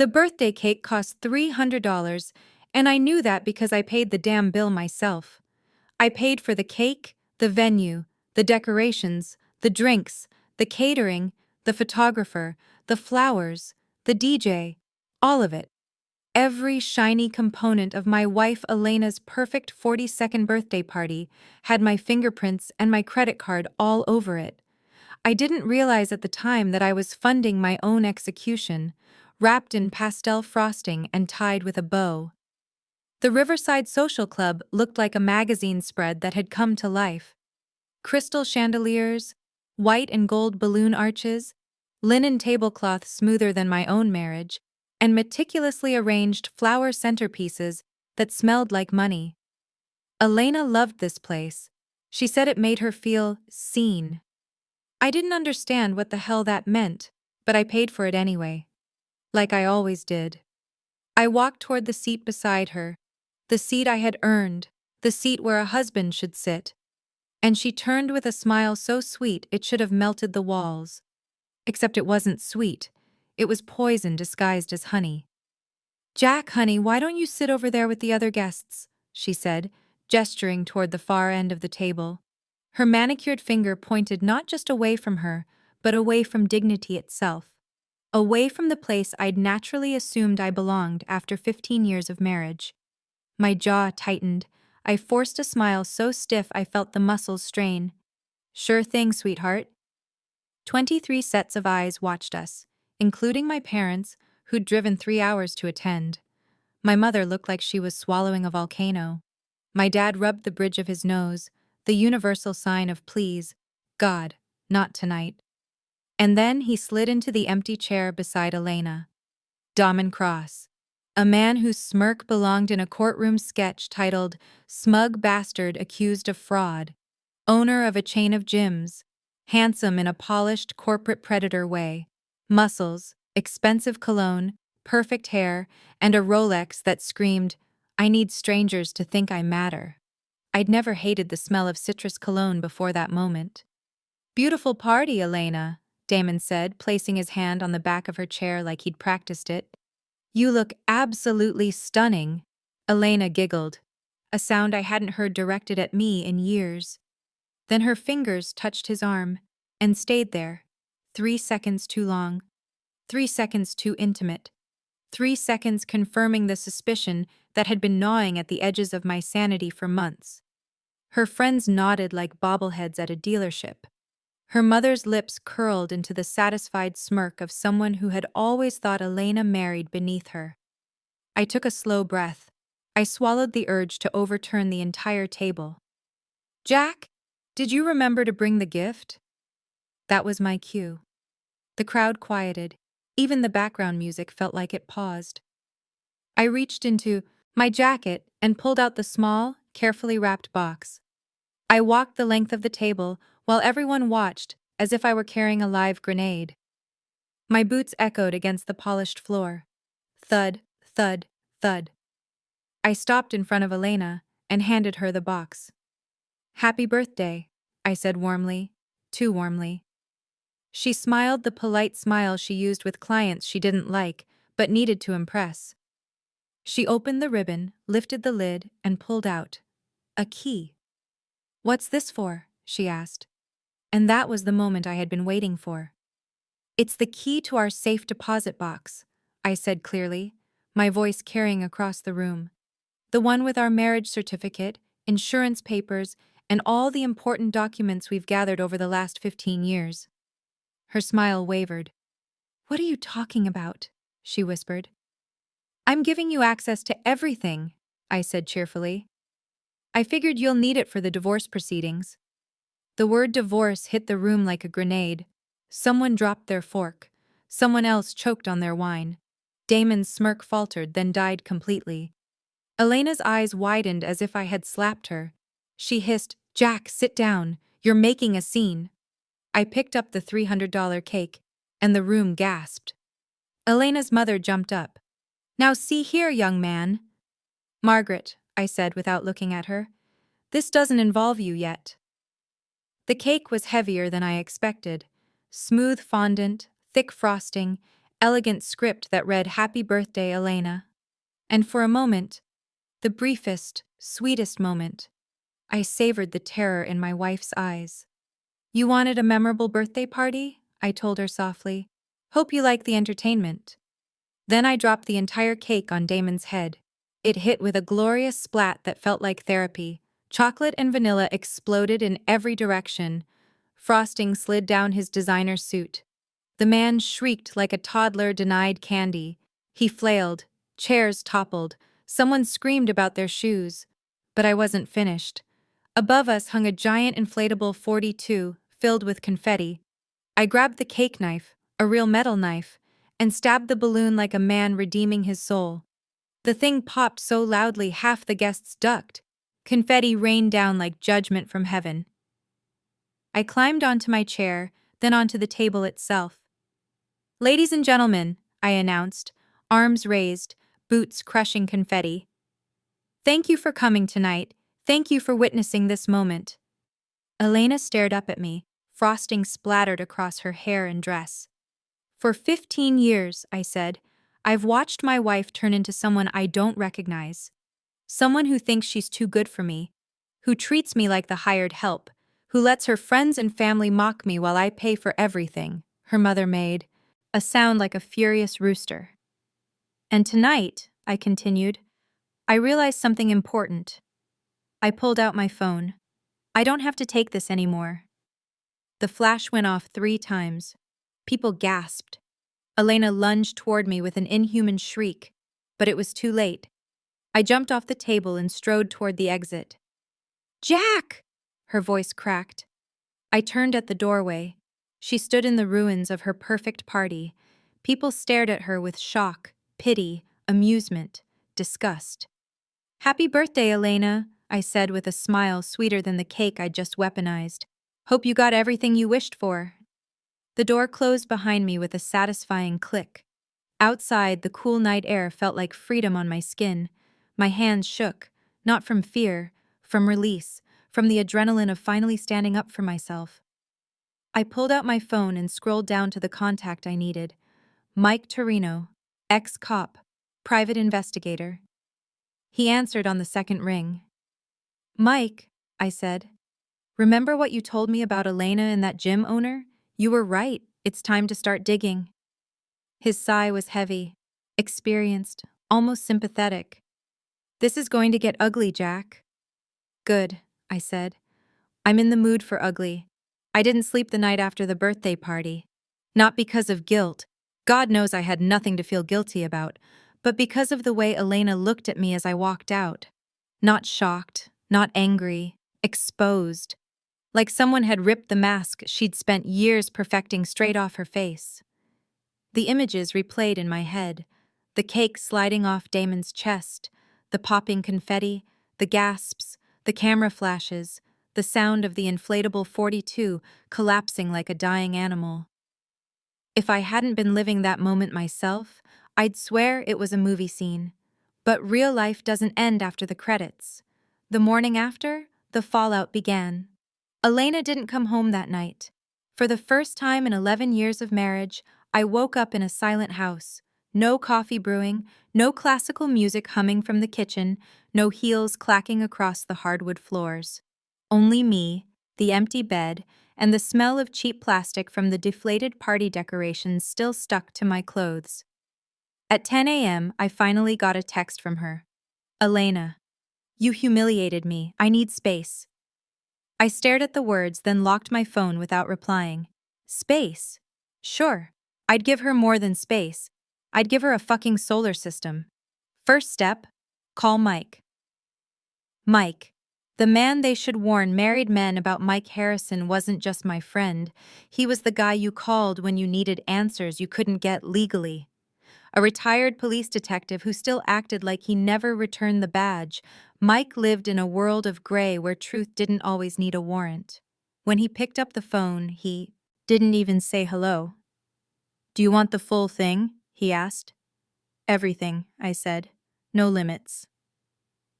The birthday cake cost $300, and I knew that because I paid the damn bill myself. I paid for the cake, the venue, the decorations, the drinks, the catering, the photographer, the flowers, the DJ, all of it. Every shiny component of my wife Elena's perfect 42nd birthday party had my fingerprints and my credit card all over it. I didn't realize at the time that I was funding my own execution, wrapped in pastel frosting and tied with a bow. The Riverside Social Club looked like a magazine spread that had come to life. Crystal chandeliers, white and gold balloon arches, linen tablecloth smoother than my own marriage, and meticulously arranged flower centerpieces that smelled like money. Elena loved this place. She said it made her feel seen. I didn't understand what the hell that meant, but I paid for it anyway. Like I always did. I walked toward the seat beside her, the seat I had earned, the seat where a husband should sit. And she turned with a smile so sweet it should have melted the walls. Except it wasn't sweet. It was poison disguised as honey. "Jack, honey, why don't you sit over there with the other guests?" she said, gesturing toward the far end of the table. Her manicured finger pointed not just away from her, but away from dignity itself. Away from the place I'd naturally assumed I belonged after 15 years of marriage. My jaw tightened. I forced a smile so stiff I felt the muscles strain. "Sure thing, sweetheart." 23 sets of eyes watched us, including my parents, who'd driven 3 hours to attend. My mother looked like she was swallowing a volcano. My dad rubbed the bridge of his nose, the universal sign of please, God, not tonight. And then he slid into the empty chair beside Elena. Damon Cross, a man whose smirk belonged in a courtroom sketch titled "Smug Bastard Accused of Fraud," owner of a chain of gyms, handsome in a polished corporate predator way, muscles, expensive cologne, perfect hair, and a Rolex that screamed, "I need strangers to think I matter." I'd never hated the smell of citrus cologne before that moment. "Beautiful party, Elena," Damon said, placing his hand on the back of her chair like he'd practiced it. "You look absolutely stunning." Elena giggled, a sound I hadn't heard directed at me in years. Then her fingers touched his arm, and stayed there. 3 seconds too long. 3 seconds too intimate. 3 seconds confirming the suspicion that had been gnawing at the edges of my sanity for months. Her friends nodded like bobbleheads at a dealership. Her mother's lips curled into the satisfied smirk of someone who had always thought Elena married beneath her. I took a slow breath. I swallowed the urge to overturn the entire table. "Jack, did you remember to bring the gift?" That was my cue. The crowd quieted. Even the background music felt like it paused. I reached into my jacket and pulled out the small, carefully wrapped box. I walked the length of the table while everyone watched as if I were carrying a live grenade. My boots echoed against the polished floor. Thud, thud, thud. I stopped in front of Elena and handed her the box. "Happy birthday," I said warmly, too warmly. She smiled the polite smile she used with clients she didn't like but needed to impress. She opened the ribbon, lifted the lid, and pulled out a key. "What's this for?" she asked. And that was the moment I had been waiting for. "It's the key to our safe deposit box," I said clearly, my voice carrying across the room. "The one with our marriage certificate, insurance papers, and all the important documents we've gathered over the last 15 years. Her smile wavered. "What are you talking about?" she whispered. "I'm giving you access to everything," I said cheerfully. "I figured you'll need it for the divorce proceedings." The word divorce hit the room like a grenade. Someone dropped their fork. Someone else choked on their wine. Damon's smirk faltered, then died completely. Elena's eyes widened as if I had slapped her. She hissed, "Jack, sit down. You're making a scene." I picked up the $300 cake, and the room gasped. Elena's mother jumped up. "Now see here, young man." "Margaret," I said without looking at her, "this doesn't involve you yet." The cake was heavier than I expected. Smooth fondant, thick frosting, elegant script that read "Happy Birthday, Elena." And for a moment, the briefest, sweetest moment, I savored the terror in my wife's eyes. "You wanted a memorable birthday party?" I told her softly. "Hope you like the entertainment." Then I dropped the entire cake on Damon's head. It hit with a glorious splat that felt like therapy. Chocolate and vanilla exploded in every direction. Frosting slid down his designer suit. The man shrieked like a toddler denied candy. He flailed. Chairs toppled. Someone screamed about their shoes. But I wasn't finished. Above us hung a giant inflatable 42, filled with confetti. I grabbed the cake knife, a real metal knife, and stabbed the balloon like a man redeeming his soul. The thing popped so loudly half the guests ducked. Confetti rained down like judgment from heaven. I climbed onto my chair, then onto the table itself. "Ladies and gentlemen," I announced, arms raised, boots crushing confetti. "Thank you for coming tonight. Thank you for witnessing this moment." Elena stared up at me, frosting splattered across her hair and dress. "For 15 years," I said, "I've watched my wife turn into someone I don't recognize. Someone who thinks she's too good for me, who treats me like the hired help, who lets her friends and family mock me while I pay for everything," her mother made, a sound like a furious rooster. "And tonight," I continued, "I realized something important." I pulled out my phone. "I don't have to take this anymore." The flash went off 3 times. People gasped. Elena lunged toward me with an inhuman shriek, but it was too late. I jumped off the table and strode toward the exit. "Jack!" Her voice cracked. I turned at the doorway. She stood in the ruins of her perfect party. People stared at her with shock, pity, amusement, disgust. "Happy birthday, Elena," I said with a smile sweeter than the cake I'd just weaponized. "Hope you got everything you wished for." The door closed behind me with a satisfying click. Outside, the cool night air felt like freedom on my skin. My hands shook, not from fear, from release, from the adrenaline of finally standing up for myself. I pulled out my phone and scrolled down to the contact I needed. Mike Torino, ex-cop, private investigator. He answered on the second ring. "Mike," I said, "remember what you told me about Elena and that gym owner? You were right, it's time to start digging." His sigh was heavy, experienced, almost sympathetic. "This is going to get ugly, Jack." "Good," I said. "I'm in the mood for ugly. I didn't sleep the night after the birthday party. Not because of guilt. God knows I had nothing to feel guilty about, but because of the way Elena looked at me as I walked out. Not shocked, not angry, exposed. Like someone had ripped the mask she'd spent years perfecting straight off her face. The images replayed in my head, the cake sliding off Damon's chest, the popping confetti, the gasps, the camera flashes, the sound of the inflatable 42 collapsing like a dying animal. If I hadn't been living that moment myself, I'd swear it was a movie scene. But real life doesn't end after the credits. The morning after, the fallout began. Elena didn't come home that night. For the first time in 11 years of marriage, I woke up in a silent house. No coffee brewing, no classical music humming from the kitchen, no heels clacking across the hardwood floors. Only me, the empty bed, and the smell of cheap plastic from the deflated party decorations still stuck to my clothes. At 10 a.m., I finally got a text from her. "Elena, you humiliated me. I need space." I stared at the words, then locked my phone without replying. Space? Sure. I'd give her more than space. I'd give her a fucking solar system. First step, call Mike. Mike. The man they should warn married men about. Mike Harrison wasn't just my friend. He was the guy you called when you needed answers you couldn't get legally. A retired police detective who still acted like he never returned the badge. Mike lived in a world of gray where truth didn't always need a warrant. When he picked up the phone, he didn't even say hello. "Do you want the full thing?" he asked. "Everything," I said. "No limits."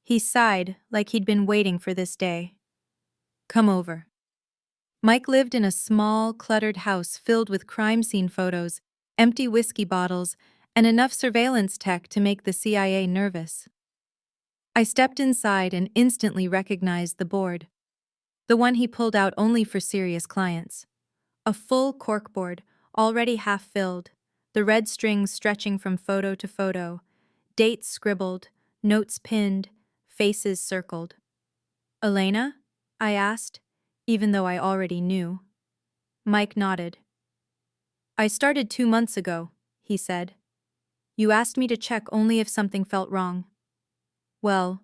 He sighed like he'd been waiting for this day. "Come over." Mike lived in a small, cluttered house filled with crime scene photos empty whiskey bottles, and enough surveillance tech to make the CIA nervous. I stepped inside and instantly recognized the board. The one he pulled out only for serious clients. A full corkboard, already half filled, the red strings stretching from photo to photo, dates scribbled, notes pinned, faces circled. "Elena?" I asked, even though I already knew. Mike nodded. "I started 2 months ago," he said. "You asked me to check only if something felt wrong." Well,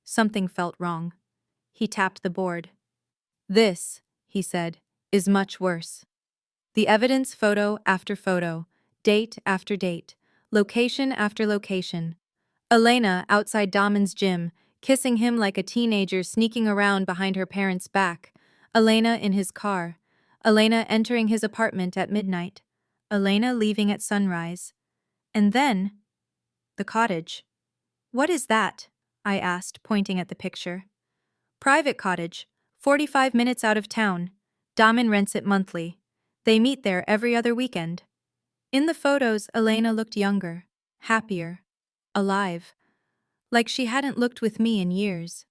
something felt wrong. He tapped the board. "This," he said, "is much worse. The evidence, photo after photo, date after date, location after location. Elena outside Damon's gym, kissing him like a teenager sneaking around behind her parents' back. Elena in his car. Elena entering his apartment at midnight. Elena leaving at sunrise. And then, the cottage. "What is that?" I asked, pointing at the picture. "Private cottage, 45 minutes out of town. Damon rents it monthly. They meet there every other weekend." In the photos, Elena looked younger, happier, alive, like she hadn't looked with me in years.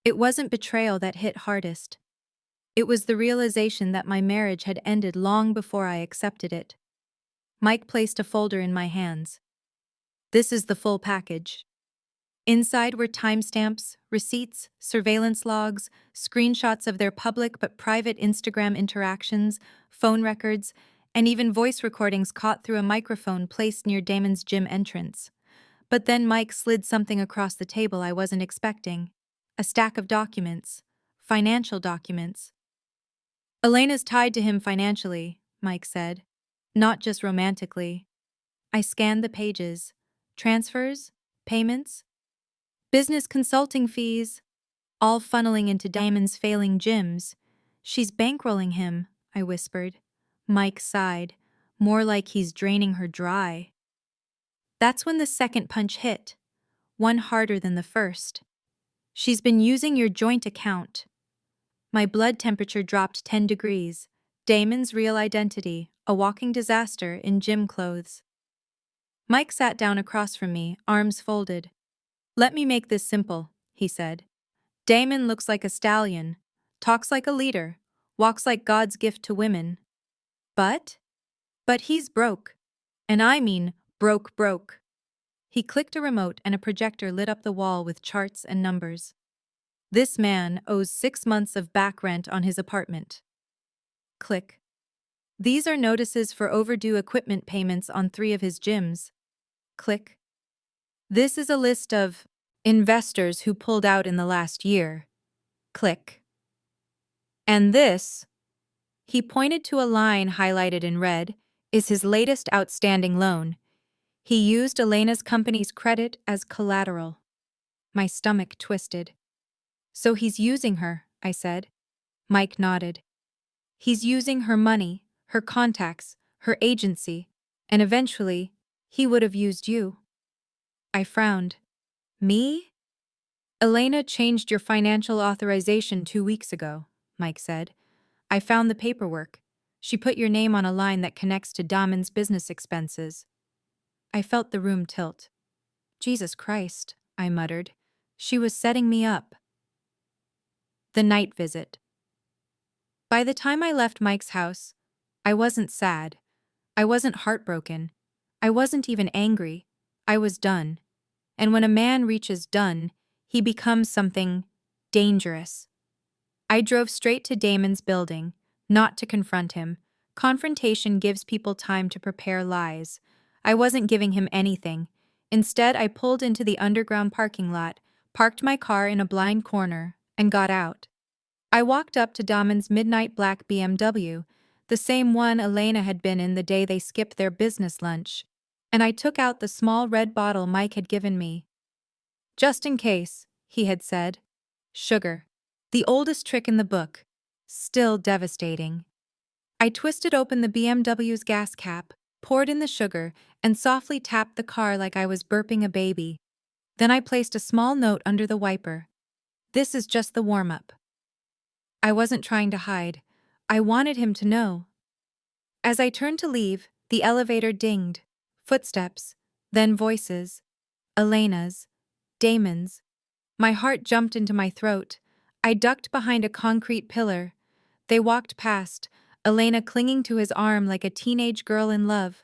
It wasn't betrayal that hit hardest. It was the realization that my marriage had ended long before I accepted it. Mike placed a folder in my hands. "This is the full package." Inside were timestamps, receipts, surveillance logs, screenshots of their public but private Instagram interactions, phone records, and even voice recordings caught through a microphone placed near Damon's gym entrance. But then Mike slid something across the table I wasn't expecting. A stack of documents. Financial documents. "Elena's tied to him financially," Mike said. "Not just romantically." I scanned the pages. Transfers? Payments? Business consulting fees, all funneling into Damon's failing gyms. "She's bankrolling him," I whispered. Mike sighed, more like he's draining her dry. That's when the second punch hit, one harder than the first. "She's been using your joint account." My blood temperature dropped 10 degrees. Damon's real identity, a walking disaster in gym clothes. Mike sat down across from me, arms folded. "Let me make this simple," he said. "Damon looks like a stallion, talks like a leader, walks like God's gift to women. But he's broke. And I mean broke. He clicked a remote and a projector lit up the wall with charts and numbers. "This man owes 6 months of back rent on his apartment." Click. "These are notices for overdue equipment payments on 3 of his gyms." Click. "This is a list of investors who pulled out in the last year." Click. "And this," he pointed to a line highlighted in red, "is his latest outstanding loan. He used Elena's company's credit as collateral." My stomach twisted. "So he's using her," I said. Mike nodded. "He's using her money, her contacts, her agency, and eventually, he would have used you." I frowned. "Me?" "Elena changed your financial authorization 2 weeks ago," Mike said. "I found the paperwork. She put your name on a line that connects to Damon's business expenses." I felt the room tilt. "Jesus Christ," I muttered. "She was setting me up." The night visit. By the time I left Mike's house, I wasn't sad. I wasn't heartbroken. I wasn't even angry. I was done. And when a man reaches done, he becomes something dangerous. I drove straight to Damon's building, not to confront him. Confrontation gives people time to prepare lies. I wasn't giving him anything. Instead, I pulled into the underground parking lot, parked my car in a blind corner, and got out. I walked up to Damon's midnight black BMW, the same one Elena had been in the day they skipped their business lunch, and I took out the small red bottle Mike had given me. "Just in case," he had said. Sugar. The oldest trick in the book. Still devastating. I twisted open the BMW's gas cap, poured in the sugar, and softly tapped the car like I was burping a baby. Then I placed a small note under the wiper. "This is just the warm-up." I wasn't trying to hide. I wanted him to know. As I turned to leave, The elevator dinged. Footsteps. Then voices. Elena's. Damon's. My heart jumped into my throat. I ducked behind a concrete pillar. They walked past, Elena clinging to his arm like a teenage girl in love.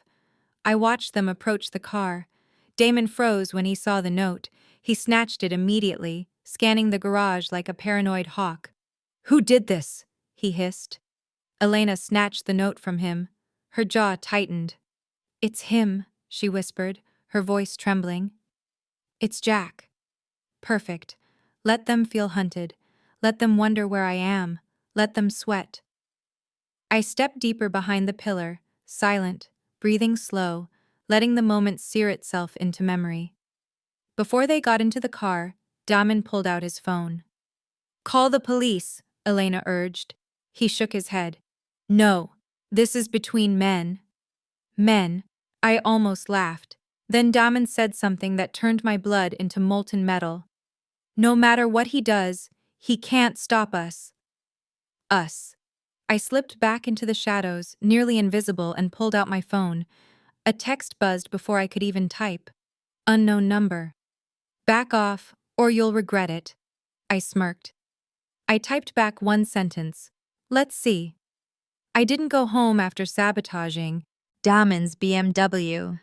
I watched them approach the car. Damon froze when he saw the note. He snatched it immediately, scanning the garage like a paranoid hawk. "Who did this?" he hissed. Elena snatched the note from him. Her jaw tightened. "It's him," she whispered, her voice trembling. "It's Jack." Perfect. Let them feel hunted. Let them wonder where I am. Let them sweat. I stepped deeper behind the pillar, silent, breathing slow, letting the moment sear itself into memory. Before they got into the car, Damon pulled out his phone. "Call the police," Elena urged. He shook his head. "No, this is between men." Men. I almost laughed. Then Damon said something that turned my blood into molten metal. "No matter what he does, he can't stop us." Us. I slipped back into the shadows, nearly invisible, and pulled out my phone. A text buzzed before I could even type. "Unknown number. Back off, or you'll regret it." I smirked. I typed back one sentence. "Let's see." I didn't go home after sabotaging Damon's BMW.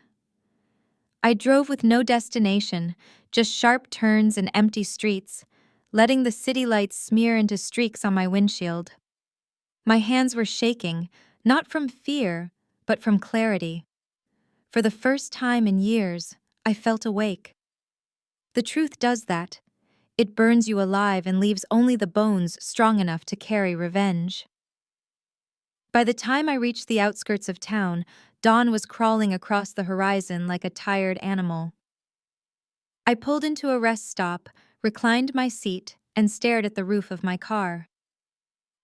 I drove with no destination, just sharp turns and empty streets, letting the city lights smear into streaks on my windshield. My hands were shaking, not from fear, but from clarity. For the first time in years, I felt awake. The truth does that. It burns you alive and leaves only the bones strong enough to carry revenge. By the time I reached the outskirts of town, dawn was crawling across the horizon like a tired animal. I pulled into a rest stop, reclined my seat, and stared at the roof of my car.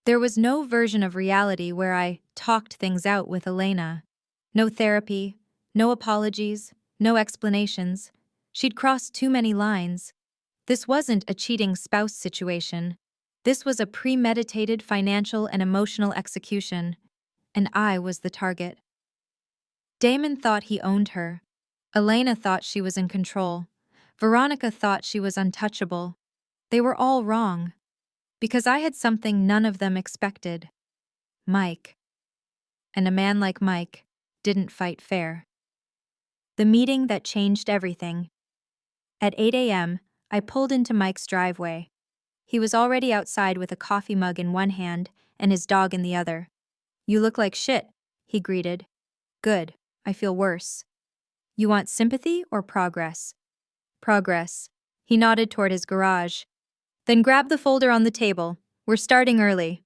There was no version of reality where I talked things out with Elena. No therapy, no apologies, no explanations. She'd crossed too many lines. This wasn't a cheating spouse situation. This was a premeditated financial and emotional execution, and I was the target. Damon thought he owned her. Elena thought she was in control. Veronica thought she was untouchable. They were all wrong. Because I had something none of them expected. Mike. And a man like Mike didn't fight fair. The meeting that changed everything. At 8 a.m., I pulled into Mike's driveway. He was already outside with a coffee mug in one hand and his dog in the other. "You look like shit," he greeted. "Good, I feel worse." "You want sympathy or progress?" "Progress." He nodded toward his garage. "Then grab the folder on the table. We're starting early."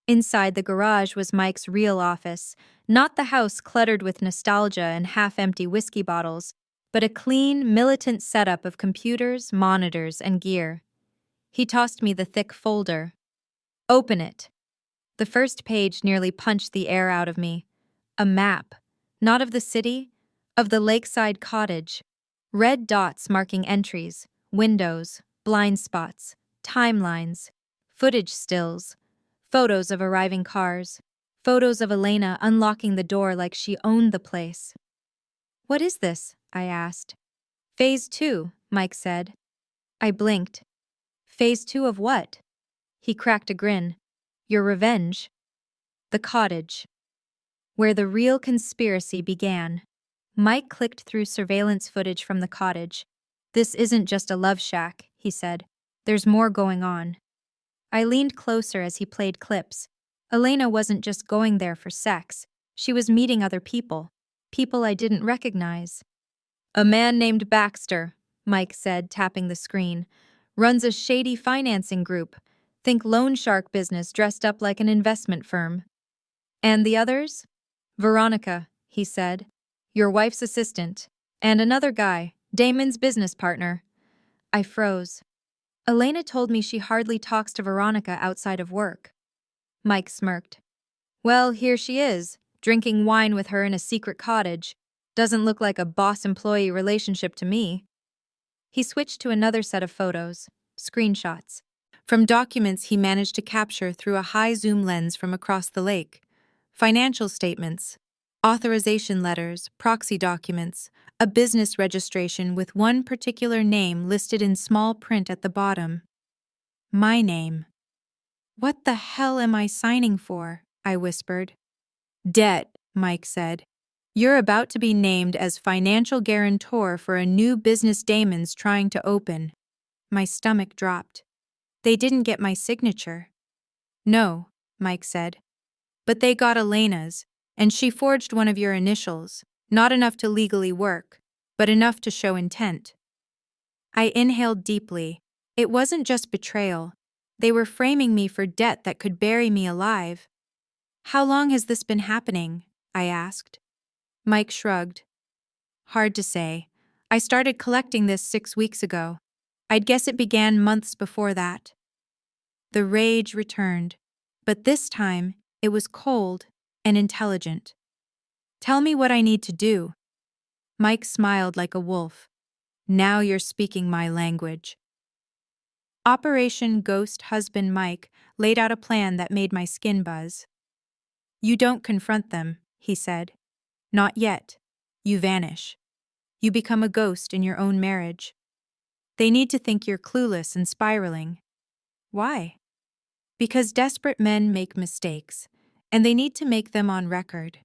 Inside the garage was Mike's real office, not the house cluttered with nostalgia and half-empty whiskey bottles, but a clean, militant setup of computers, monitors, and gear. He tossed me the thick folder. "Open it." The first page nearly punched the air out of me. A map, not of the city, of the lakeside cottage. Red dots marking entries, windows, blind spots, timelines, footage stills, photos of arriving cars, photos of Elena unlocking the door like she owned the place. "What is this?" I asked. "Phase 2, Mike said. I blinked. "Phase 2 of what?" He cracked a grin. "Your revenge." The cottage. Where the real conspiracy began. Mike clicked through surveillance footage from the cottage. "This isn't just a love shack," he said. "There's more going on." I leaned closer as he played clips. Elena wasn't just going there for sex. She was meeting other people. People I didn't recognize. "A man named Baxter," Mike said, tapping the screen, "runs a shady financing group. Think loan shark business dressed up like an investment firm." "And the others?" "Veronica," he said. "Your wife's assistant. And another guy, Damon's business partner." I froze. Elena told me she hardly talks to Veronica outside of work. Mike smirked. "Well, here she is, drinking wine with her in a secret cottage. Doesn't look like a boss-employee relationship to me." He switched to another set of photos, screenshots, from documents he managed to capture through a high-zoom lens from across the lake. Financial statements. Authorization letters, proxy documents, a business registration with one particular name listed in small print at the bottom. My name. What the hell am I signing for? I whispered. Debt, Mike said. You're about to be named as financial guarantor for a new business Damon's trying to open. My stomach dropped. They didn't get my signature. No, Mike said. But they got Elena's, and she forged one of your initials, not enough to legally work, but enough to show intent. I inhaled deeply. It wasn't just betrayal. They were framing me for debt that could bury me alive. How long has this been happening? I asked. Mike shrugged. Hard to say. I started collecting this 6 weeks ago. I'd guess it began months before that. The rage returned, but this time it was cold and intelligent. Tell me what I need to do. Mike smiled like a wolf. Now you're speaking my language. Operation Ghost Husband Mike laid out a plan that made my skin buzz. You don't confront them, he said. Not yet. You vanish. You become a ghost in your own marriage. They need to think you're clueless and spiraling. Why? Because desperate men make mistakes, and they need to make them on record.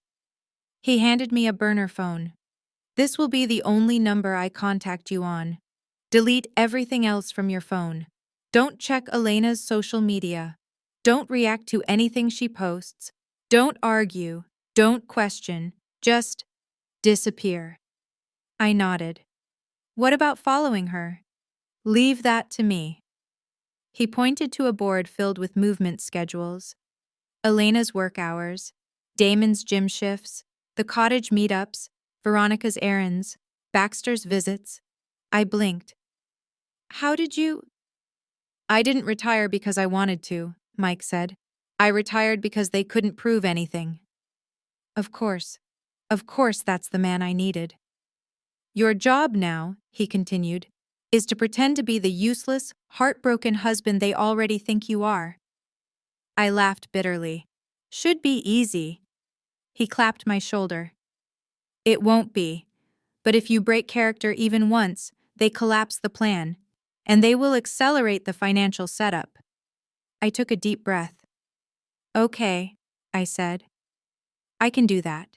He handed me a burner phone. This will be the only number I contact you on. Delete everything else from your phone. Don't check Elena's social media. Don't react to anything she posts. Don't argue. Don't question. Just disappear. I nodded. What about following her? Leave that to me. He pointed to a board filled with movement schedules. Elena's work hours, Damon's gym shifts, the cottage meetups, Veronica's errands, Baxter's visits. I blinked. How did you? I didn't retire because I wanted to, Mike said. I retired because they couldn't prove anything. Of course. Of course that's the man I needed. Your job now, he continued, is to pretend to be the useless, heartbroken husband they already think you are. I laughed bitterly. Should be easy. He clapped my shoulder. It won't be. But if you break character even once, they collapse the plan, and they will accelerate the financial setup. I took a deep breath. Okay, I said. I can do that.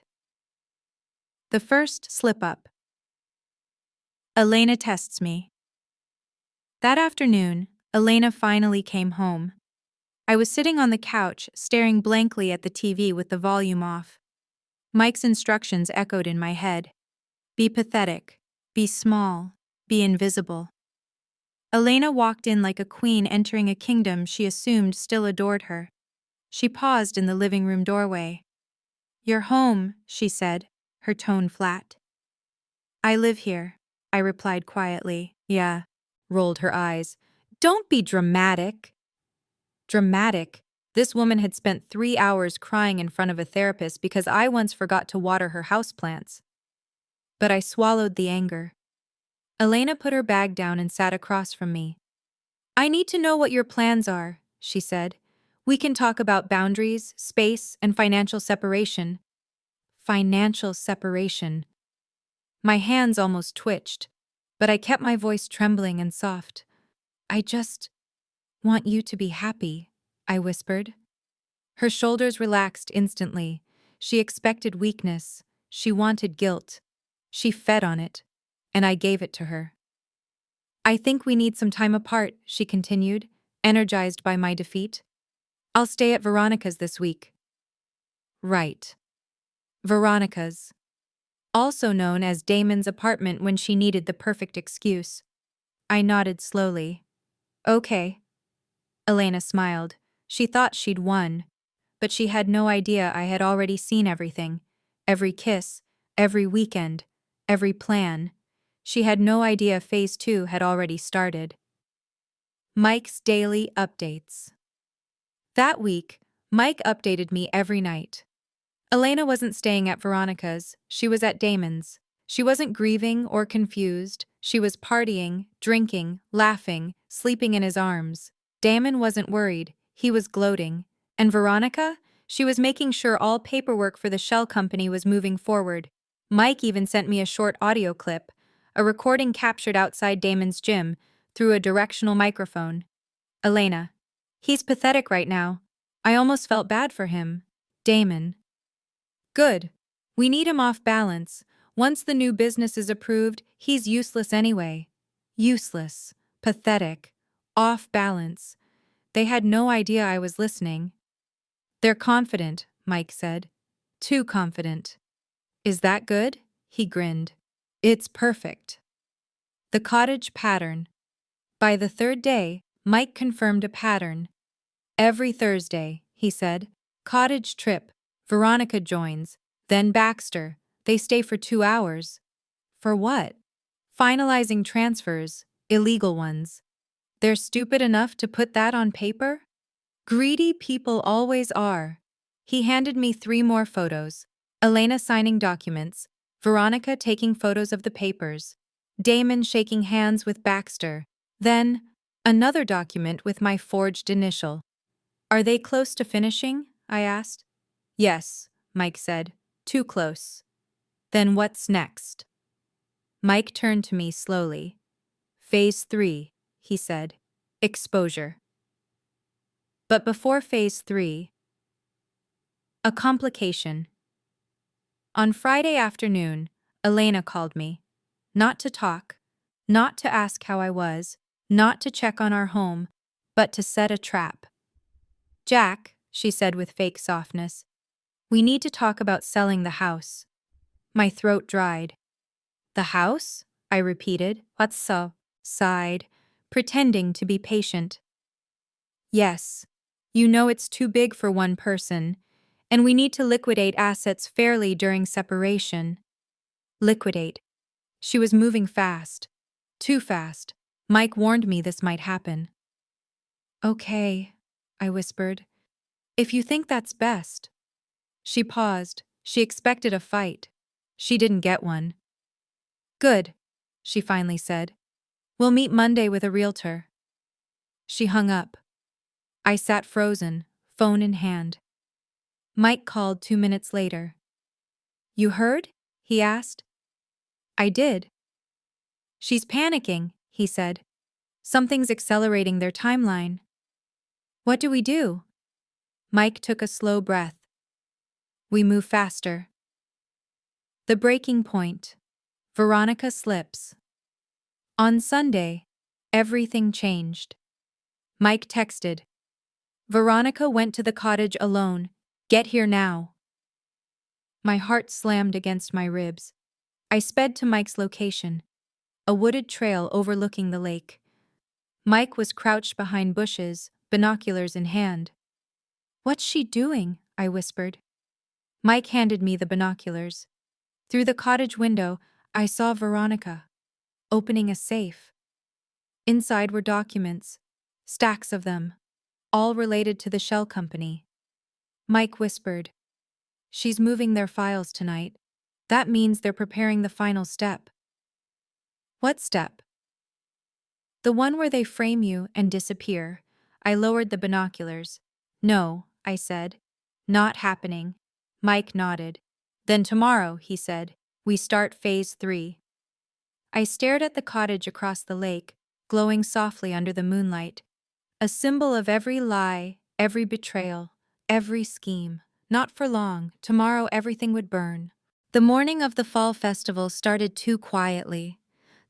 The first slip-up. Elena tests me. That afternoon, Elena finally came home. I was sitting on the couch, staring blankly at the TV with the volume off. Mike's instructions echoed in my head. Be pathetic. Be small. Be invisible. Elena walked in like a queen entering a kingdom she assumed still adored her. She paused in the living room doorway. You're home, she said, her tone flat. I live here, I replied quietly. Yeah, rolled her eyes. Don't be dramatic. Dramatic? This woman had spent 3 hours crying in front of a therapist because I once forgot to water her houseplants. But I swallowed the anger. Elena put her bag down and sat across from me. I need to know what your plans are, she said. We can talk about boundaries, space, and financial separation. Financial separation. My hands almost twitched, but I kept my voice trembling and soft. I just want you to be happy, I whispered. Her shoulders relaxed instantly. She expected weakness. She wanted guilt. She fed on it, and I gave it to her. I think we need some time apart, she continued, energized by my defeat. I'll stay at Veronica's this week. Right. Veronica's. Also known as Damon's apartment when she needed the perfect excuse. I nodded slowly. Okay. Elena smiled. She thought she'd won, but she had no idea I had already seen everything. Every kiss, every weekend, every plan. She had no idea phase 2 had already started. Mike's daily updates. That week, Mike updated me every night. Elena wasn't staying at Veronica's, she was at Damon's. She wasn't grieving or confused, she was partying, drinking, laughing, sleeping in his arms. Damon wasn't worried, he was gloating. And Veronica? She was making sure all paperwork for the shell company was moving forward. Mike even sent me a short audio clip, a recording captured outside Damon's gym, through a directional microphone. Elena. He's pathetic right now. I almost felt bad for him. Damon. Good. We need him off balance. Once the new business is approved, he's useless anyway. Useless. Pathetic. Off balance. They had no idea I was listening. They're confident, Mike said. Too confident. Is that good? He grinned. It's perfect. The cottage pattern. By the third day, Mike confirmed a pattern. Every Thursday, he said. Cottage trip. Veronica joins. Then Baxter. They stay for 2 hours. For what? Finalizing transfers, illegal ones. They're stupid enough to put that on paper? Greedy people always are. He handed me 3 more photos. Elena signing documents, Veronica taking photos of the papers, Damon shaking hands with Baxter, then another document with my forged initial. Are they close to finishing? I asked. Yes, Mike said. Too close. Then what's next? Mike turned to me slowly. Phase 3, he said. Exposure. But before Phase 3, a complication. On Friday afternoon, Elena called me. Not to talk, not to ask how I was, not to check on our home, but to set a trap. Jack, she said with fake softness, we need to talk about selling the house. My throat dried. The house? I repeated. What's so? Sighed, pretending to be patient. Yes. You know it's too big for one person, and we need to liquidate assets fairly during separation. Liquidate. She was moving fast. Too fast. Mike warned me this might happen. Okay, I whispered. If you think that's best. She paused. She expected a fight. She didn't get one. Good, she finally said. We'll meet Monday with a realtor. She hung up. I sat frozen, phone in hand. Mike called 2 minutes later. You heard? He asked. I did. She's panicking, he said. Something's accelerating their timeline. What do we do? Mike took a slow breath. We move faster. The breaking point. Veronica slips. On Sunday, everything changed. Mike texted. Veronica went to the cottage alone. Get here now. My heart slammed against my ribs. I sped to Mike's location, a wooded trail overlooking the lake. Mike was crouched behind bushes, binoculars in hand. What's she doing? I whispered. Mike handed me the binoculars. Through the cottage window, I saw Veronica, opening a safe. Inside were documents, stacks of them, all related to the shell company. Mike whispered, She's moving their files tonight. That means they're preparing the final step. What step? The one where they frame you and disappear. I lowered the binoculars. No, I said. Not happening. Mike nodded. Then tomorrow, he said, we start Phase 3. I stared at the cottage across the lake, glowing softly under the moonlight. A symbol of every lie, every betrayal, every scheme. Not for long. Tomorrow everything would burn. The morning of the fall festival started too quietly.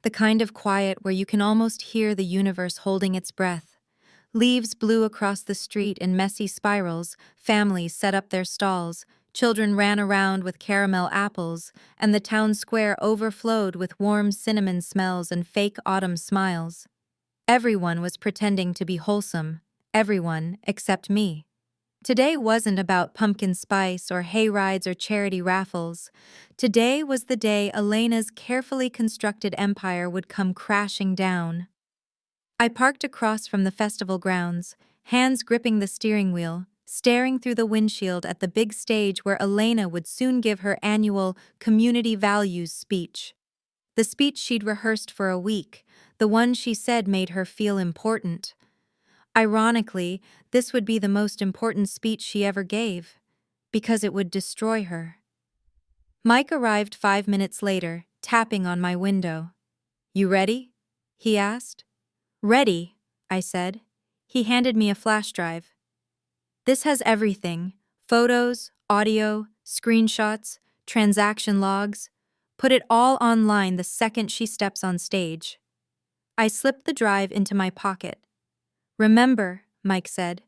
The kind of quiet where you can almost hear the universe holding its breath. Leaves blew across the street in messy spirals, families set up their stalls, children ran around with caramel apples, and the town square overflowed with warm cinnamon smells and fake autumn smiles. Everyone was pretending to be wholesome, everyone except me. Today wasn't about pumpkin spice or hay rides or charity raffles. Today was the day Elena's carefully constructed empire would come crashing down. I parked across from the festival grounds, hands gripping the steering wheel, staring through the windshield at the big stage where Elena would soon give her annual community values speech. The speech she'd rehearsed for a week, the one she said made her feel important. Ironically, this would be the most important speech she ever gave. because it would destroy her. Mike arrived 5 minutes later, tapping on my window. "You ready?" he asked. "Ready," I said. He handed me a flash drive. "This has everything: photos, audio, screenshots, transaction logs. Put it all online the second she steps on stage." I slipped the drive into my pocket. "Remember," Mike said,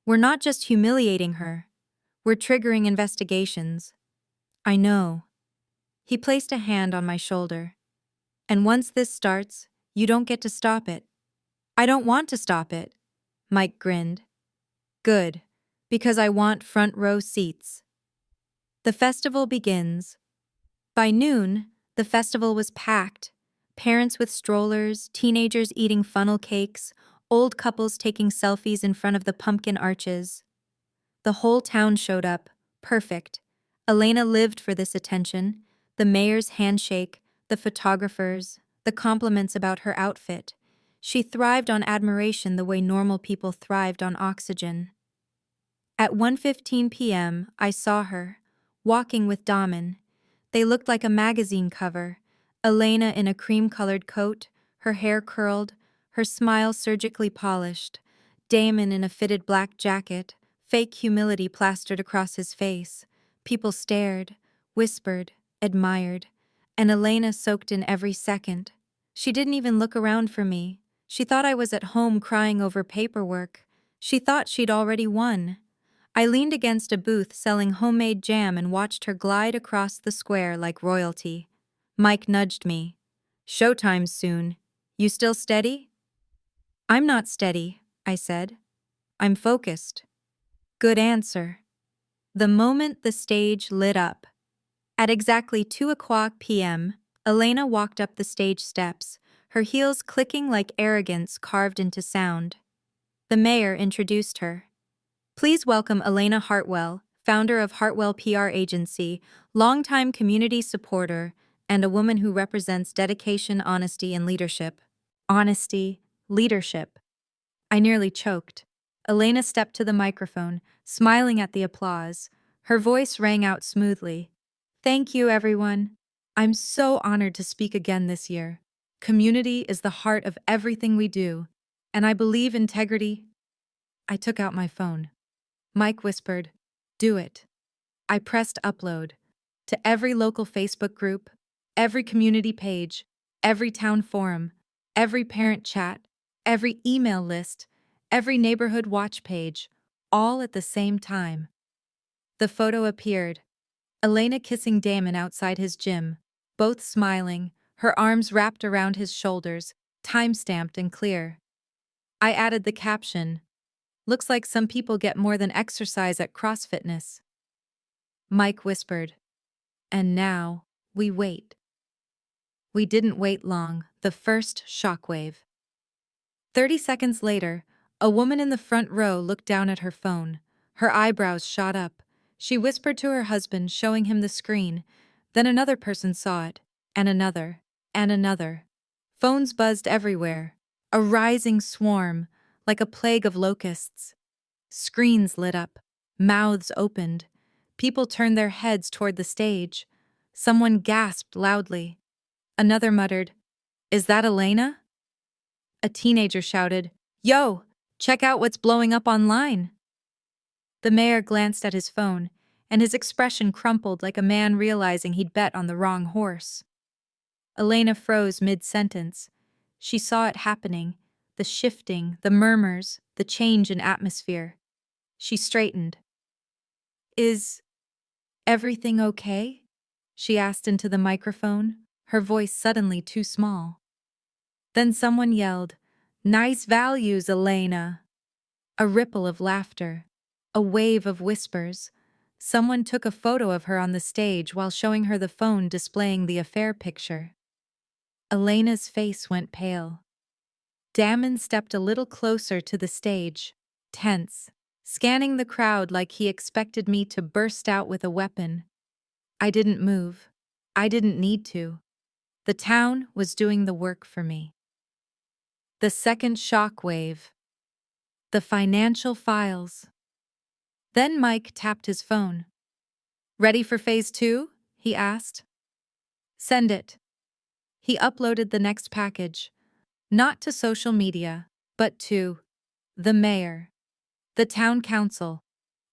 "we're not just humiliating her. We're triggering investigations." "I know." He placed a hand on my shoulder. "And once this starts, you don't get to stop it." "I don't want to stop it," Mike grinned. "Good, because I want front row seats." The festival begins. By noon, the festival was packed. Parents with strollers, teenagers eating funnel cakes, old couples taking selfies in front of the pumpkin arches. The whole town showed up, perfect. Elena lived for this attention: the mayor's handshake, the photographers, the compliments about her outfit. She thrived on admiration the way normal people thrived on oxygen. At 1:15 p.m., I saw her, walking with Damen. They looked like a magazine cover. Elena in a cream-colored coat, her hair curled, her smile surgically polished. Damon in a fitted black jacket, fake humility plastered across his face. People stared, whispered, admired, and Elena soaked in every second. She didn't even look around for me. She thought I was at home crying over paperwork. She thought she'd already won. I leaned against a booth selling homemade jam and watched her glide across the square like royalty. Mike nudged me. "Showtime's soon. You still steady?" "I'm not steady," I said. "I'm focused." Good answer. The moment the stage lit up. At exactly 2 o'clock p.m., Elena walked up the stage steps, her heels clicking like arrogance carved into sound. The mayor introduced her. "Please welcome Elena Hartwell, founder of Hartwell PR Agency, longtime community supporter, and a woman who represents dedication, honesty, and leadership." Honesty, leadership. I nearly choked. Elena stepped to the microphone, smiling at the applause. Her voice rang out smoothly. "Thank you, everyone. I'm so honored to speak again this year. Community is the heart of everything we do, and I believe integrity." I took out my phone. Mike whispered, "Do it." I pressed upload. To every local Facebook group, every community page, every town forum, every parent chat, every email list, every neighborhood watch page, all at the same time. The photo appeared. Elena kissing Damon outside his gym, both smiling, her arms wrapped around his shoulders, time-stamped and clear. I added the caption, "Looks like some people get more than exercise at CrossFitness." Mike whispered, "And now, we wait." We didn't wait long, the first shockwave. 30 seconds later, a woman in the front row looked down at her phone. Her eyebrows shot up. She whispered to her husband, showing him the screen. Then another person saw it, and another, and another. Phones buzzed everywhere, a rising swarm, like a plague of locusts. Screens lit up, mouths opened. People turned their heads toward the stage. Someone gasped loudly. Another muttered, "Is that Elena?" A teenager shouted, "Yo, check out what's blowing up online." The mayor glanced at his phone, and his expression crumpled like a man realizing he'd bet on the wrong horse. Elena froze mid-sentence. She saw it happening, the shifting, the murmurs, the change in atmosphere. She straightened. "Is everything okay?" she asked into the microphone, her voice suddenly too small. Then someone yelled, "Nice values, Elena." A ripple of laughter, a wave of whispers. Someone took a photo of her on the stage while showing her the phone displaying the affair picture. Elena's face went pale. Damon stepped a little closer to the stage, tense, scanning the crowd like he expected me to burst out with a weapon. I didn't move. I didn't need to. The town was doing the work for me. The second shock wave. The financial files. Then Mike tapped his phone. Ready for phase 2? He asked. Send it. He uploaded the next package, not to social media, but to the mayor, the town council,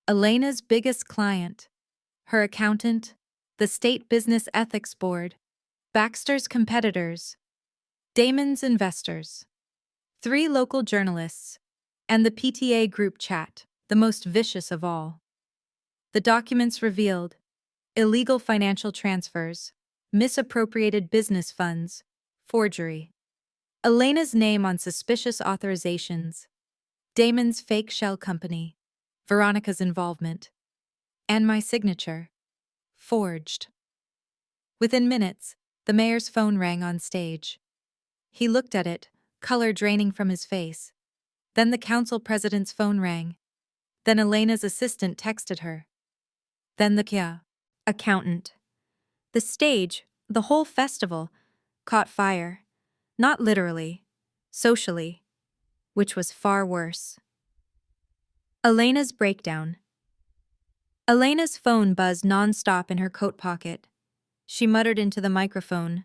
Elena's biggest client, her accountant, the state business ethics board, Baxter's competitors, Damon's investors, 3 local journalists, and the PTA group chat, the most vicious of all. The documents revealed illegal financial transfers, misappropriated business funds, forgery. Elena's name on suspicious authorizations, Damon's fake shell company, Veronica's involvement, and my signature, forged. Within minutes, the mayor's phone rang on stage. He looked at it, color draining from his face. Then the council president's phone rang. Then Elena's assistant texted her. Then the accountant. The stage, the whole festival, caught fire. Not literally, socially, which was far worse. Elena's breakdown. Elena's phone buzzed nonstop in her coat pocket. She muttered into the microphone,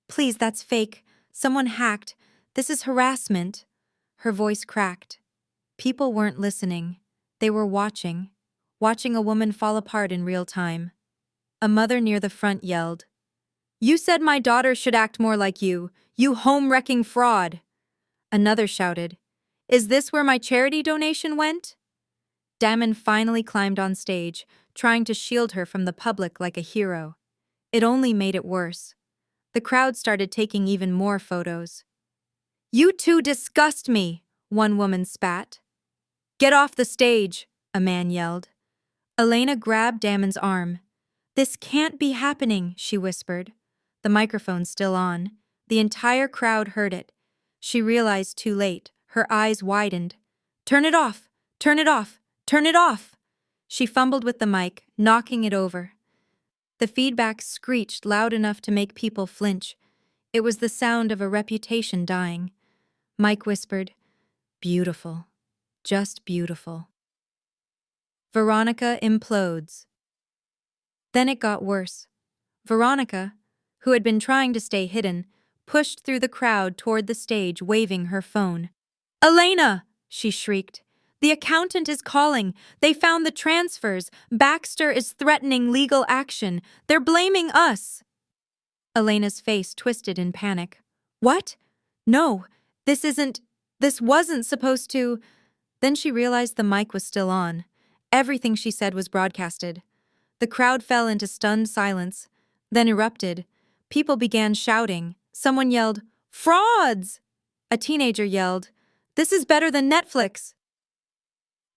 "Please, that's fake. Someone hacked. This is harassment." Her voice cracked. People weren't listening. They were watching a woman fall apart in real time. A mother near the front yelled, "You said my daughter should act more like you home-wrecking fraud." Another shouted, "Is this where my charity donation went?" Damon finally climbed on stage, trying to shield her from the public like a hero. It only made it worse. The crowd started taking even more photos. "You two disgust me," one woman spat. "Get off the stage," a man yelled. Elena grabbed Damon's arm. "This can't be happening," she whispered. The microphone still on. The entire crowd heard it. She realized too late. Her eyes widened. "Turn it off! Turn it off! Turn it off!" She fumbled with the mic, knocking it over. The feedback screeched loud enough to make people flinch. It was the sound of a reputation dying. Mike whispered, "Beautiful. Just beautiful." Veronica implodes. Then it got worse. Veronica, who had been trying to stay hidden, pushed through the crowd toward the stage, waving her phone. "Elena!" she shrieked. "The accountant is calling. They found the transfers. Baxter is threatening legal action. They're blaming us." Elena's face twisted in panic. "What? No, this wasn't supposed to..." Then she realized the mic was still on. Everything she said was broadcasted. The crowd fell into stunned silence, then erupted. People began shouting. Someone yelled, "Frauds!" A teenager yelled, "This is better than Netflix!"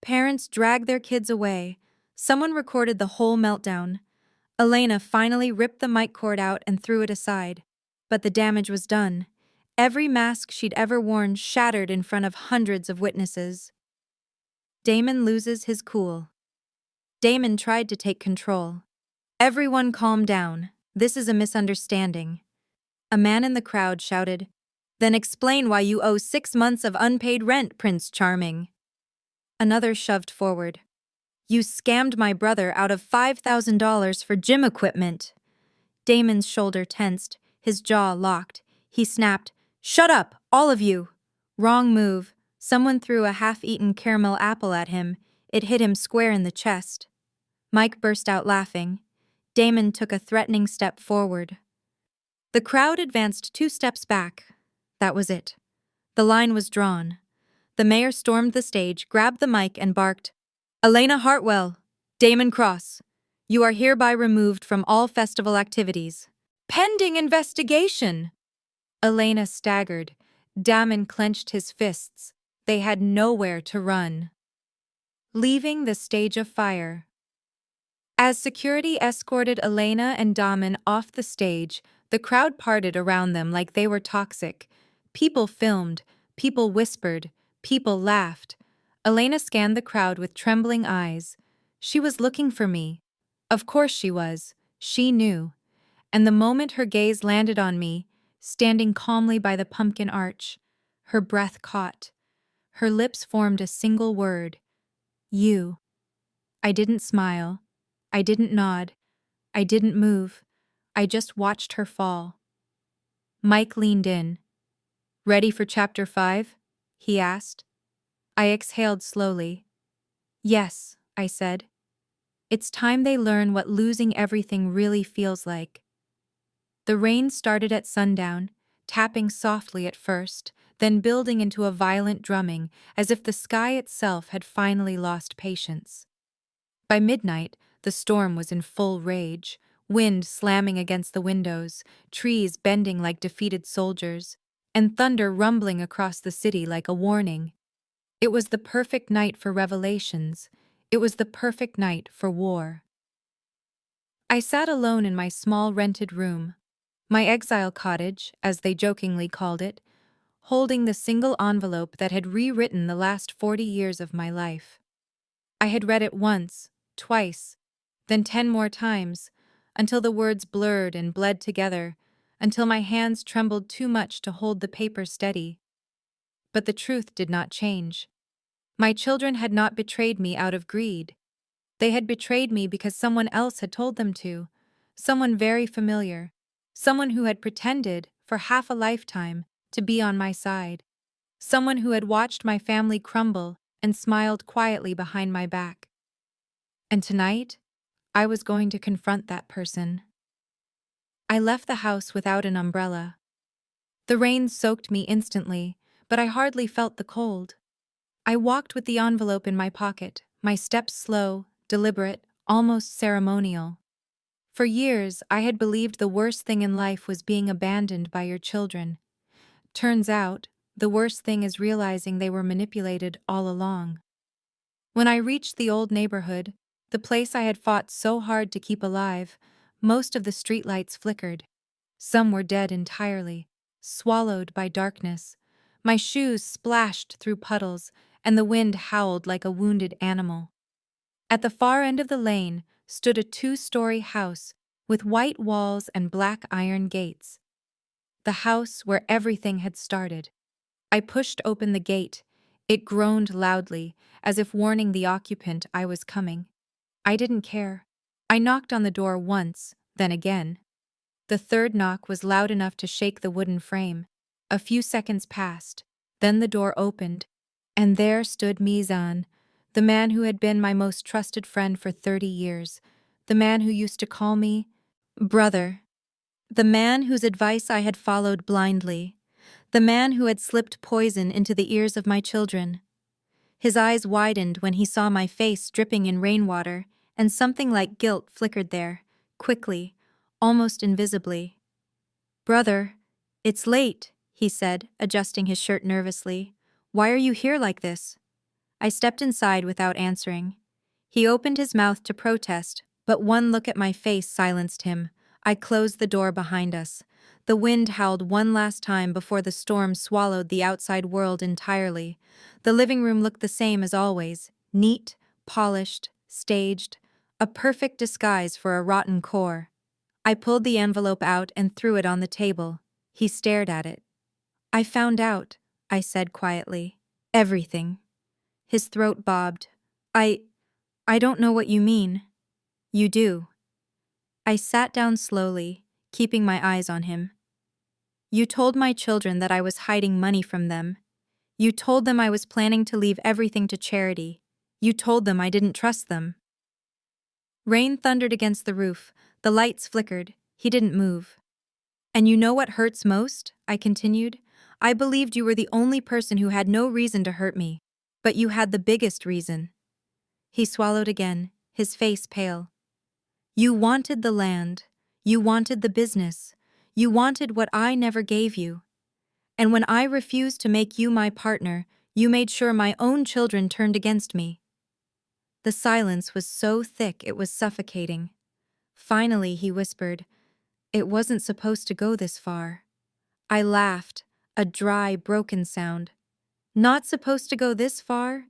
Parents dragged their kids away. Someone recorded the whole meltdown. Elena finally ripped the mic cord out and threw it aside. But the damage was done. Every mask she'd ever worn shattered in front of hundreds of witnesses. Damon loses his cool. Damon tried to take control. "Everyone calm down. This is a misunderstanding." A man in the crowd shouted, "Then explain why you owe 6 months of unpaid rent, Prince Charming." Another shoved forward. "You scammed my brother out of $5,000 for gym equipment." Damon's shoulder tensed, his jaw locked. He snapped, "Shut up, all of you." Wrong move. Someone threw a half-eaten caramel apple at him. It hit him square in the chest. Mike burst out laughing. Damon took a threatening step forward. The crowd advanced 2 steps back. That was it. The line was drawn. The mayor stormed the stage, grabbed the mic, and barked, "Elena Hartwell, Damon Cross, you are hereby removed from all festival activities. Pending investigation." Elena staggered. Damon clenched his fists. They had nowhere to run. Leaving the stage of fire. As security escorted Elena and Damon off the stage, the crowd parted around them like they were toxic. People filmed, people whispered, people laughed. Elena scanned the crowd with trembling eyes. She was looking for me. Of course she was. She knew. And the moment her gaze landed on me, standing calmly by the pumpkin arch, her breath caught. Her lips formed a single word. "You." I didn't smile. I didn't nod. I didn't move. I just watched her fall. Mike leaned in. "Ready for chapter 5?" he asked. I exhaled slowly. "Yes," I said. "It's time they learn what losing everything really feels like." The rain started at sundown, tapping softly at first, then building into a violent drumming, as if the sky itself had finally lost patience. By midnight, the storm was in full rage, wind slamming against the windows, trees bending like defeated soldiers, and thunder rumbling across the city like a warning. It was the perfect night for revelations. It was the perfect night for war. I sat alone in my small rented room, my exile cottage, as they jokingly called it, holding the single envelope that had rewritten the last 40 years of my life. I had read it once, twice, then 10 more times, until the words blurred and bled together, until my hands trembled too much to hold the paper steady. But the truth did not change. My children had not betrayed me out of greed. They had betrayed me because someone else had told them to, someone very familiar, someone who had pretended, for half a lifetime, to be on my side, someone who had watched my family crumble and smiled quietly behind my back. And tonight, I was going to confront that person. I left the house without an umbrella. The rain soaked me instantly, but I hardly felt the cold. I walked with the envelope in my pocket, my steps slow, deliberate, almost ceremonial. For years, I had believed the worst thing in life was being abandoned by your children. Turns out, the worst thing is realizing they were manipulated all along. When I reached the old neighborhood, the place I had fought so hard to keep alive, most of the streetlights flickered. Some were dead entirely, swallowed by darkness. My shoes splashed through puddles, and the wind howled like a wounded animal. At the far end of the lane stood a 2-story house with white walls and black iron gates. The house where everything had started. I pushed open the gate. It groaned loudly, as if warning the occupant I was coming. I didn't care. I knocked on the door once, then again. The third knock was loud enough to shake the wooden frame. A few seconds passed. Then the door opened, and there stood Mizan, the man who had been my most trusted friend for 30 years, the man who used to call me brother, the man whose advice I had followed blindly, the man who had slipped poison into the ears of my children. His eyes widened when he saw my face dripping in rainwater, and something like guilt flickered there, quickly, almost invisibly. "Brother, it's late," he said, adjusting his shirt nervously. "Why are you here like this?" I stepped inside without answering. He opened his mouth to protest, but one look at my face silenced him. I closed the door behind us. The wind howled one last time before the storm swallowed the outside world entirely. The living room looked the same as always, neat, polished, staged, a perfect disguise for a rotten core. I pulled the envelope out and threw it on the table. He stared at it. "I found out," I said quietly. "Everything." His throat bobbed. I don't know what you mean." "You do." I sat down slowly, keeping my eyes on him. "You told my children that I was hiding money from them. You told them I was planning to leave everything to charity. You told them I didn't trust them." Rain thundered against the roof. The lights flickered. He didn't move. "And you know what hurts most?" I continued. "I believed you were the only person who had no reason to hurt me. But you had the biggest reason." He swallowed again, his face pale. "You wanted the land. You wanted the business. You wanted what I never gave you. And when I refused to make you my partner, you made sure my own children turned against me." The silence was so thick it was suffocating. Finally, he whispered, "It wasn't supposed to go this far." I laughed, a dry, broken sound. "Not supposed to go this far?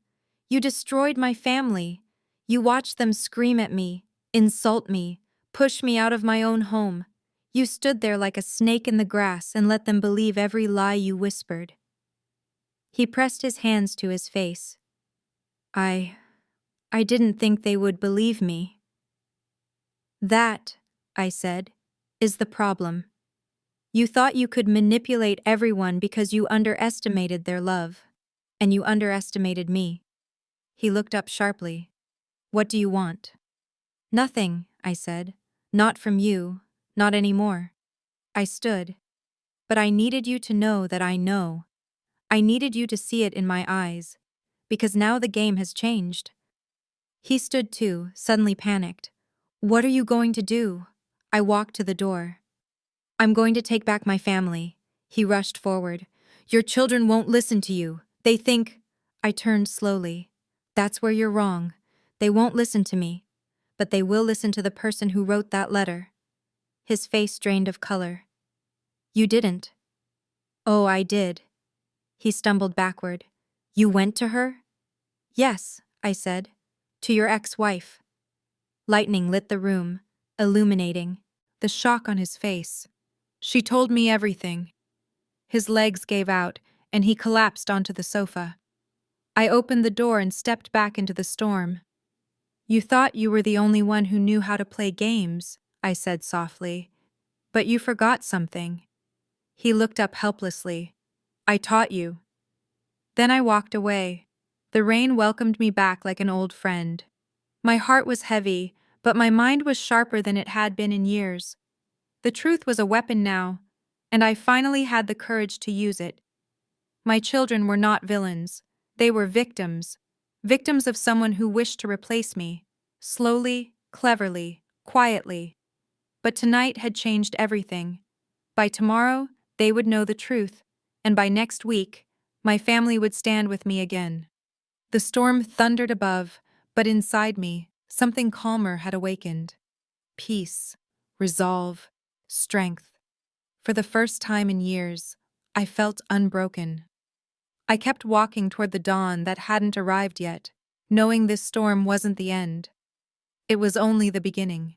You destroyed my family. You watched them scream at me, insult me, push me out of my own home. You stood there like a snake in the grass and let them believe every lie you whispered." He pressed his hands to his face. I didn't think they would believe me." That," I said, is the problem. You thought you could manipulate everyone because you underestimated their love. And you underestimated me. He looked up sharply. What do you want? Nothing, I said. Not from you, not anymore. I stood. But I needed you to know that I know. I needed you to see it in my eyes. Because now the game has changed. He stood too, suddenly panicked. What are you going to do? I walked to the door. I'm going to take back my family. He rushed forward. Your children won't listen to you. They think. I turned slowly. That's where you're wrong. They won't listen to me. But they will listen to the person who wrote that letter. His face drained of color. You didn't. Oh, I did. He stumbled backward. You went to her? Yes, I said. To your ex-wife. Lightning lit the room, illuminating. The shock on his face. She told me everything. His legs gave out, and he collapsed onto the sofa. I opened the door and stepped back into the storm. You thought you were the only one who knew how to play games, I said softly. But you forgot something. He looked up helplessly. I taught you. Then I walked away. The rain welcomed me back like an old friend. My heart was heavy, but my mind was sharper than it had been in years. The truth was a weapon now, and I finally had the courage to use it. My children were not villains. They were victims. Victims of someone who wished to replace me. Slowly, cleverly, quietly. But tonight had changed everything. By tomorrow, they would know the truth, and by next week, my family would stand with me again. The storm thundered above, but inside me, something calmer had awakened. Peace, resolve, strength. For the first time in years, I felt unbroken. I kept walking toward the dawn that hadn't arrived yet, knowing this storm wasn't the end. It was only the beginning.